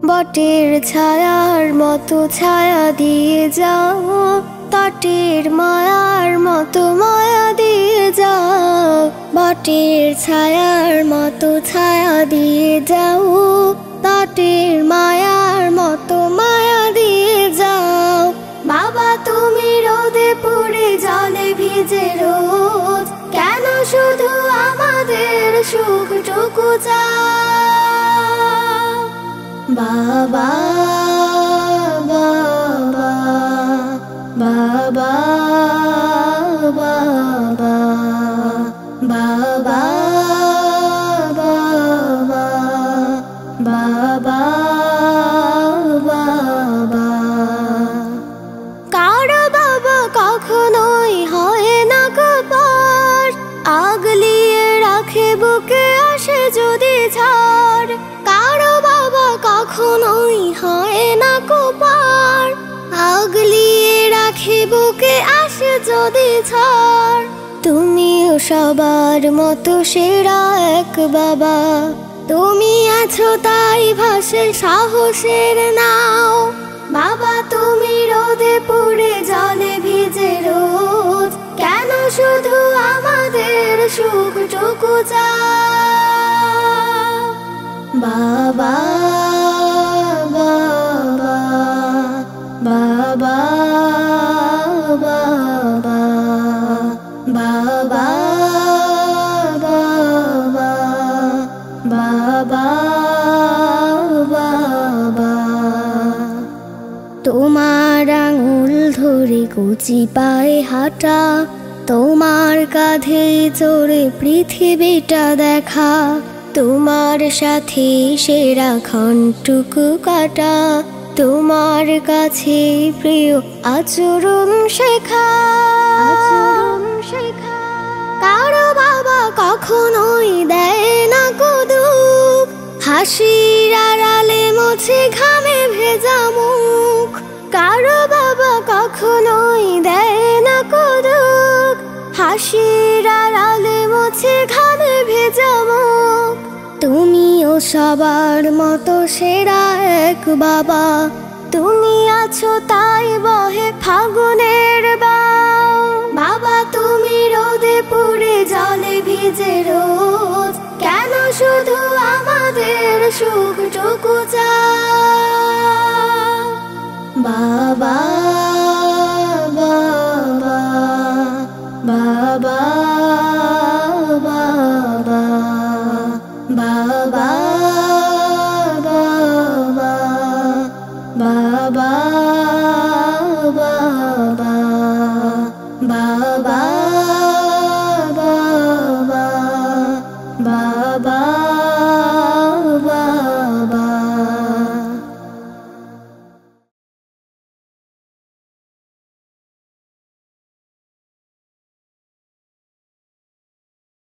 বটের ছায়ার মতো ছায়া দিয়ে যাও, তটের মায়ার মতো মায়া দিয়ে যাও। বটের ছায়ার মতো ছায়া দিয়ে যাও, তটের মায়ার মতো মায়া দিয়ে যাও। বাবা তুমি রোদে পুড়ে জলে ভিজে রোজ, কেন শুধু আমাদের সুখটুকু চাও? বাবা বাবা বাবা বাবা বাবা বাবা বাবা। কারো বাবা কখনোই হয় না কপার, আগলিয়ে রাখে বুকে আসে যদি ঝড়। কারো বাবা কখনোই হয় না কপার, আগলিয়ে রাখে বুকে আসে যদি ঝড়। তুমিও সবার মতো সেরা এক বাবা, তুমি আছো তাই ভাসে সাহসের নাও। বাবা তুমি রোদে পুড়ে জলে ভিজে রোজ, কেন শুধু আমাদের সুখটুকু চাও? বাবা বাবা বাবা বাবা বাবা বাবা বাবা। তোমার আঙুল ধরে কচি পায়ে হাঁটা, তোমার কাঁধে চড়ে পৃথিবীটা দেখা, তোমার সাথে সেরা ক্ষণটুকু কাটা, তোমার কাছে প্রিয় আচরণ শেখা। কারো বাবা কখনোই দেয় না দুঃখ, হাসির আড়ালে মোছে ঘামে ভেজা মুখ। কারো বাবা কখনোই দেয় না দুঃখ, হাসির আড়ালে মোছে ঘামে ভেজা মুখ। তুমিও সবার মতো সেরা এক বাবা, তুমি আছো তাই বহে ফাগুনের বাও। বাবা তুমি রোদে পুড়ে জলে ভিজে রোজ, কেন শুধু আমাদের সুখটুকু চাও? বাবা বাবা বাবা বাবা বাবা বাবা বাবা বাবা বাবা বাবা।